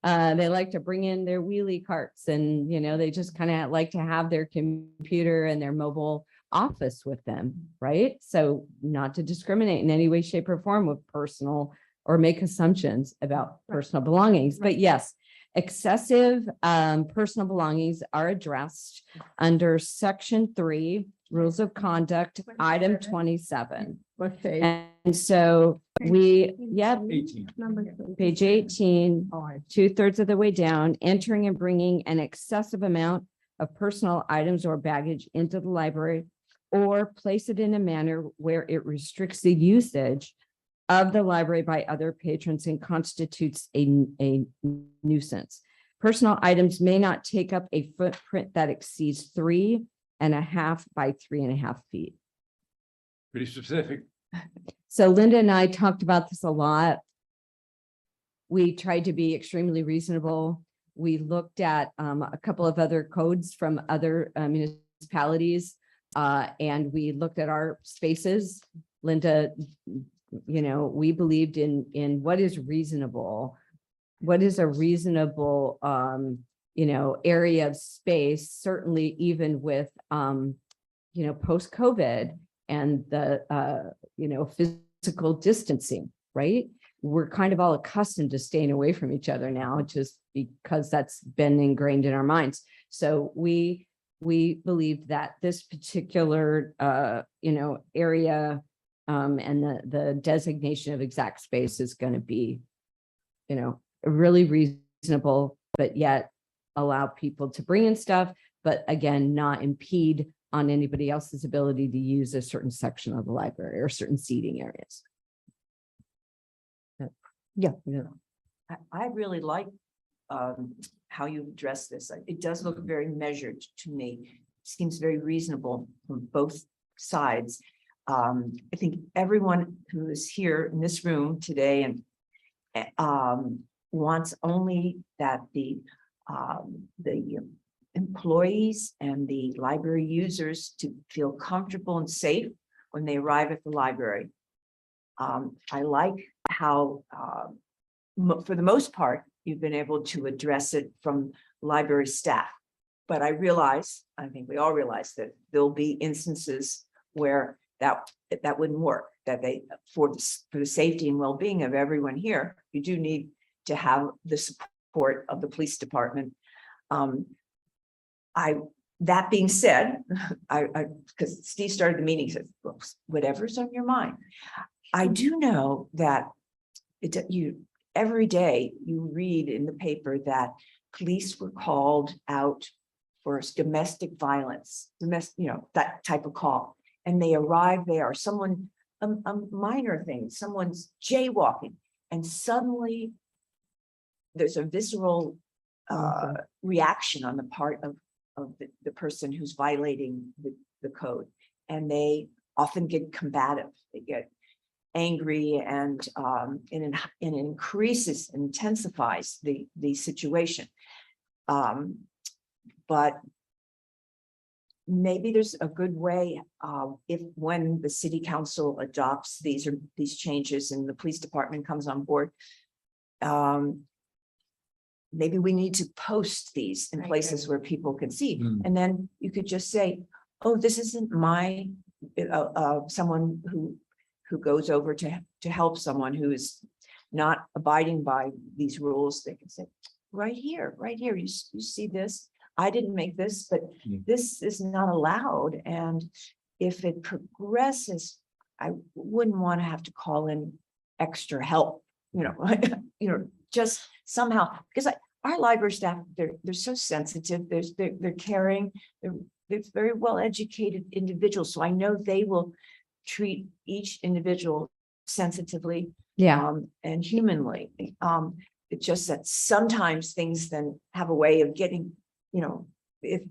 They like to bring in their wheelie carts and, they just kind of like to have their computer and their mobile office with them, right? So not to discriminate in any way, shape, or form with personal or make assumptions about personal belongings. But yes, excessive personal belongings are addressed under Section 3, Rules of Conduct, item 27. Okay. And so we, 18. page 18, 2/3 of the way down, entering and bringing an excessive amount of personal items or baggage into the library, or place it in a manner where it restricts the usage of the library by other patrons and constitutes a nuisance. Personal items may not take up a footprint that exceeds 3.5 by 3.5 feet. Pretty specific. So Linda and I talked about this a lot. We tried to be extremely reasonable. We looked at a couple of other codes from other municipalities, and we looked at our spaces. Linda, we believed in what is reasonable. What is a reasonable, area of space, certainly even with, post-COVID and the, physical distancing, right? We're kind of all accustomed to staying away from each other now, just because that's been ingrained in our minds. So we believed that this particular, area and the designation of exact space is going to be, really reasonable, but yet allow people to bring in stuff, but again, not impede on anybody else's ability to use a certain section of the library or certain seating areas. Yeah. I really like how you address this. It does look very measured to me. Seems very reasonable from both sides. I think everyone who is here in this room today and wants only that the employees and the library users to feel comfortable and safe when they arrive at the library. I like how, for the most part, you've been able to address it from library staff. But I think we all realize that there'll be instances where that wouldn't work, that for the safety and well-being of everyone here, you do need to have the support report of the police department. That being said, because Steve started the meeting, he said, "Well, whatever's on your mind." I do know that every day you read in the paper that police were called out for domestic violence, that type of call. And they arrive there, someone, a minor thing, someone's jaywalking, and suddenly there's a visceral reaction on the part of the person who's violating the code. And they often get combative, they get angry, and it increases, intensifies the situation. But maybe there's a good way, if when the city council adopts these changes and the police department comes on board, maybe we need to post these in places where people can see. And then you could just say, "Oh, this isn't my someone who goes over to help someone who is not abiding by these rules." They can say, right here, you see this? I didn't make this, but this is not allowed. And if it progresses, I wouldn't want to have to call in extra help, just somehow, because our library staff, they're so sensitive, they're caring, they're very well-educated individuals. So I know they will treat each individual sensitively, and humanly. It's just that sometimes things then have a way of getting, if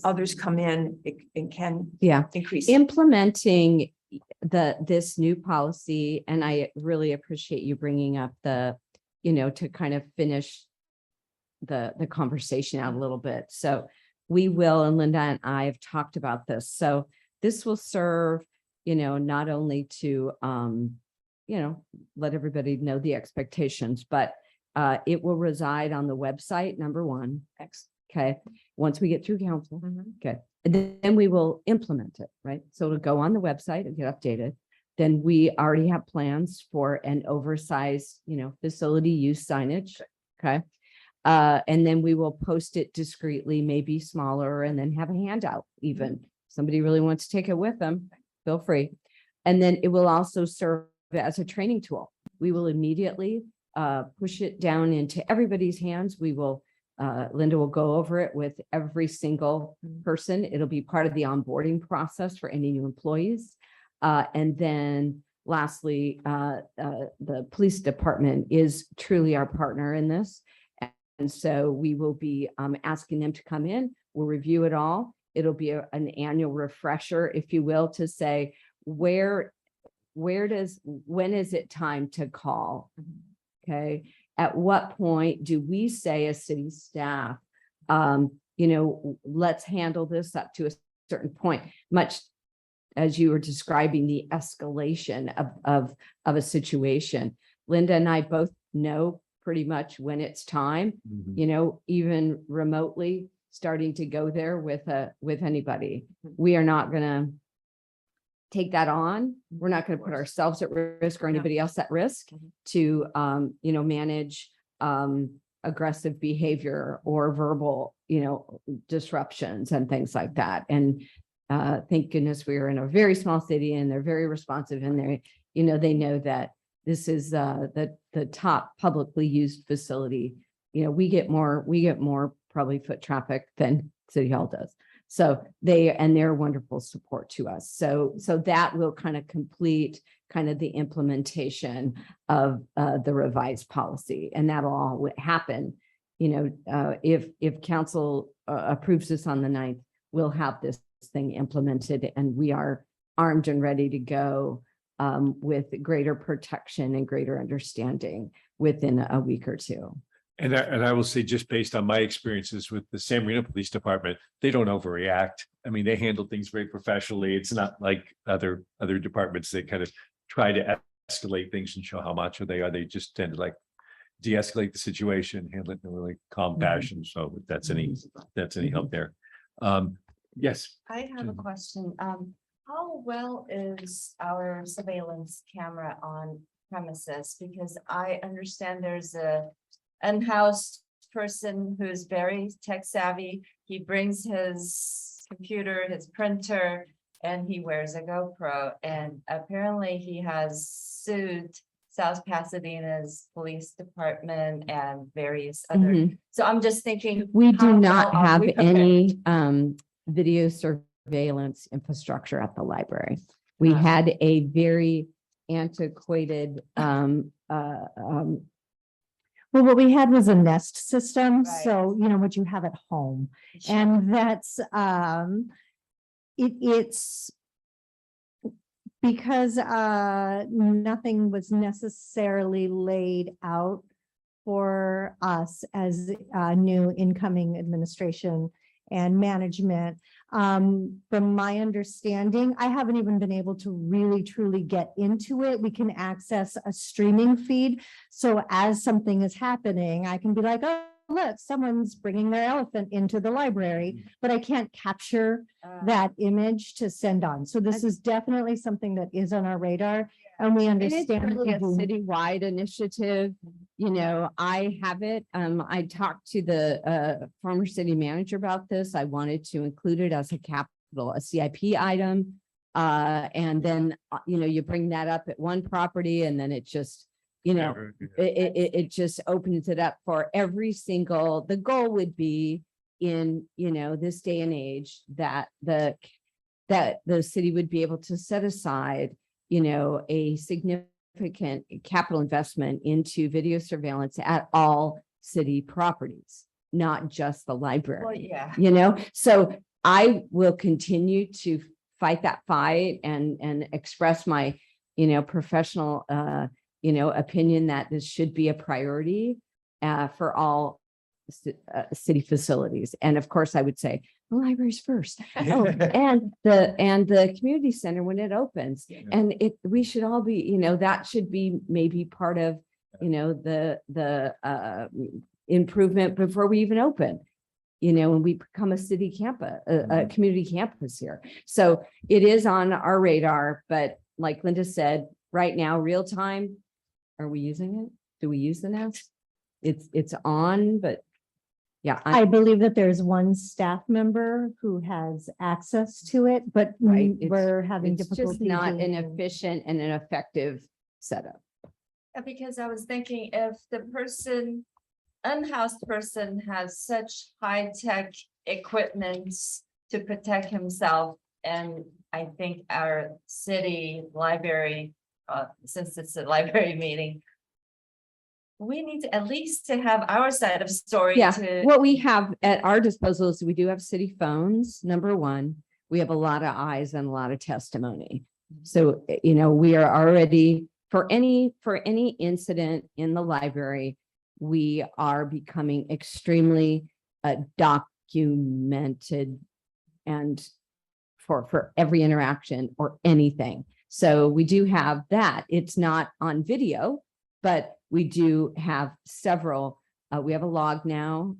others come in, it can increase. Implementing this new policy, and I really appreciate you bringing up to kind of finish the conversation out a little bit. So we will, and Linda and I have talked about this. So this will serve, not only to, let everybody know the expectations, but it will reside on the website, number one. Okay. Once we get through council. Okay. And then we will implement it, right? So it'll go on the website and get updated. Then we already have plans for an oversized, facility use signage. Okay. And then we will post it discreetly, maybe smaller, and then have a handout. Even somebody really wants to take it with them, feel free. And then it will also serve as a training tool. We will immediately push it down into everybody's hands. We will, Linda will go over it with every single person. It'll be part of the onboarding process for any new employees. And then lastly, the police department is truly our partner in this. And so we will be asking them to come in. We'll review it all. It'll be an annual refresher, if you will, to say, when is it time to call? Okay. At what point do we say as city staff, let's handle this up to a certain point, much as you were describing the escalation of a situation. Linda and I both know pretty much when it's time, even remotely starting to go there with anybody. We are not going to take that on. We're not going to put ourselves at risk or anybody else at risk to, manage aggressive behavior or verbal, disruptions and things like that. And thank goodness we are in a very small city and they're very responsive, and they know that this is the top publicly used facility. We get more probably foot traffic than City Hall does. So they're wonderful support to us. So that will kind of complete kind of the implementation of the revised policy, and that'll all happen. If council approves this on the 9th, we'll have this thing implemented, and we are armed and ready to go with greater protection and greater understanding within a week or two. And I will say, just based on my experiences with the San Marino Police Department, they don't overreact. I mean, they handle things very professionally. It's not like other departments that kind of try to escalate things and show how macho they are. They just tend to de-escalate the situation, handle it in a really calm fashion. So if that's any help there. Yes. I have a question. How well is our surveillance camera on premises? Because I understand there's a in-house person who's very tech savvy. He brings his computer, his printer, and he wears a GoPro. And apparently he has sued South Pasadena's police department and various other. Mhm. So I'm just thinking. We do how not well are have we prepared? any video surveillance infrastructure at the library. We Ah. had a very antiquated Well, what we had was a Nest system, Right. so you know what you have at home. And that's, it's because, nothing was necessarily laid out for us as, new incoming administration and management. From my understanding, I haven't even been able to really truly get into it. We can access a streaming feed. So as something is happening, I can be like, oh, look, someone's bringing their elephant into the library, but I can't capture that image to send on. So this is definitely something that is on our radar, and we And it's understand. really a people- citywide initiative. You know, I have it. I talked to the former city manager about this. I wanted to include it as a CIP item. And then, you know, you bring that up at one property and then it just, you know, it just opens it up for every single, the goal would be in, you know, this day and age that the city would be able to set aside, you know, a significant capital investment into video surveillance at all city properties, not just the library. Well, yeah. You know, so I will continue to fight that fight and express my, you know, professional, you know, opinion that this should be a priority for all city facilities. And of course, I would say the library's first. Oh, and the community center when it opens. And we should all be, you know, that should be maybe part of, you know, the improvement before we even open. You know, when we become a city campus, a community campus here. So it is on our radar, but like Linda said, right now, real time, are we using it? Do we use the Nest? It's on, but yeah. I believe that there's one staff member who has access to it, but Right, it's- we're having It's difficulty. just not an doing- efficient and an effective setup. Because I was thinking if the unhoused person has such high-tech equipment to protect himself. And I think our city library, since it's a library meeting, we need to at least to have our side of story Yeah, to. what we have at our disposal is we do have city phones, number one. We have a lot of eyes and a lot of testimony. So, you know, we are already, for any incident in the library, we are becoming extremely documented and for every interaction or anything. So we do have that. It's not on video, but we do have several. We have a log now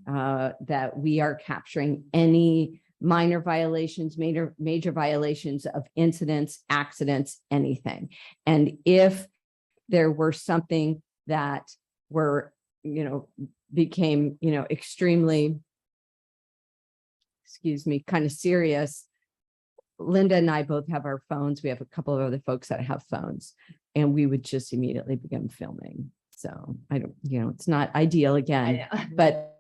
that we are capturing any minor violations, major violations of incidents, accidents, anything. And if there were something that were, you know, became, you know, extremely, excuse me, kind of serious, Linda and I both have our phones. We have a couple of other folks that have phones, and we would just immediately begin filming. So I don't, you know, it's not ideal again, but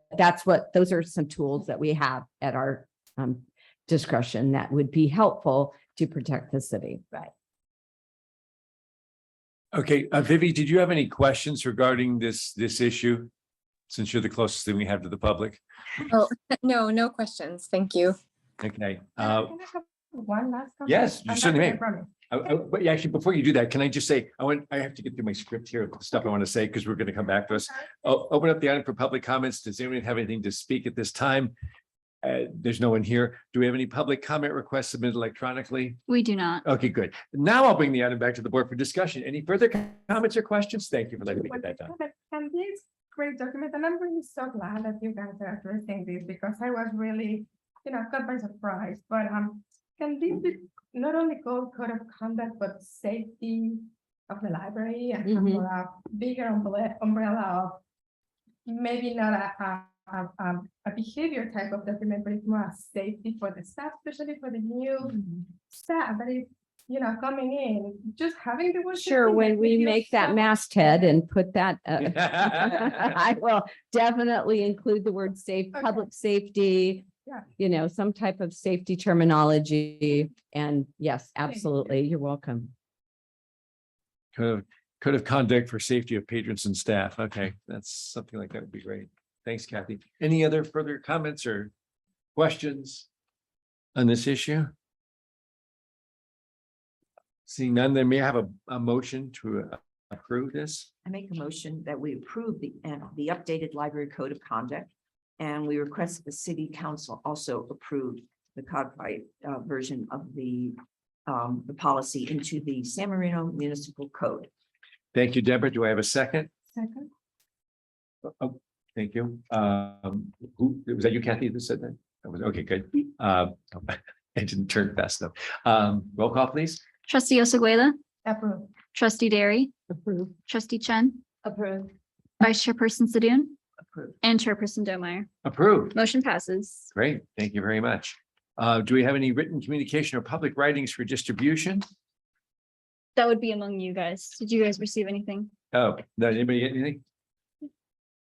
those are some tools that we have at our discretion that would be helpful to protect the city. Right. Okay, Vivi, did you have any questions regarding this issue? Since you're the closest thing we have to the public. Oh, no questions. Thank you. Okay. Can I have one last comment? Yes, you And certainly that's it, I may. promise. But actually, before you do that, can I just say, I have to get through my script here, stuff I want to say, because we're going to come back to us. I'll open up the item for public comments. Does anyone have anything to speak at this time? There's no one here. Do we have any public comment requests submitted electronically? We do not. Okay, good. Now I'll bring the item back to the board for discussion. Any further comments or questions? Thank you for letting me get that done. And this great document, and I'm really so glad that you guys are addressing this because I was really, you know, caught by surprise. But can this be not only called code of conduct, but safety of the library and have Mhm. more a bigger umbrella of maybe not a behavior type of document, but it's more a safety for the staff, especially for the new staff that is, coming in, just having the word. Sure, safety when makes we me feel make that so- masthead and put that, I will definitely include the word safe, Okay. public safety. Yeah. Some type of safety terminology. And yes, you. absolutely. You're welcome. Code of conduct for safety of patrons and staff. Okay, that's something like that would be great. Thanks, Kathy. Any other further comments or questions on this issue? Seeing none, then may I have a motion to approve this? I make a motion that we approve the updated library code of conduct. And we request the city council also approve the codified version of the policy into the San Marino Municipal Code. Thank you, Deborah. Do I have a second? Second. Oh, thank you. Who, was that you, Kathy, that said that? That was, okay, good. I didn't turn fast enough. Roll call, please. Trustee Osagueda, Approve. trustee Derry, Approved. trustee Chen, Approve. vice chairperson Sadoun, Approve. and chairperson Domeyer. Approved. Motion passes. Great. Thank you very much. Do we have any written communication or public writings for distribution? That would be among you guys. Did you guys receive anything? Oh, no, anybody get anything?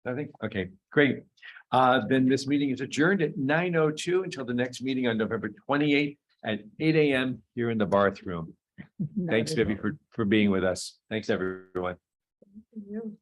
Nothing? Okay, great. Then this meeting is adjourned at 9:02 until the next meeting on November 28th at 8 a.m. here in the Barth Room. Thanks, Vivi, for being with us. Thanks, everyone. You.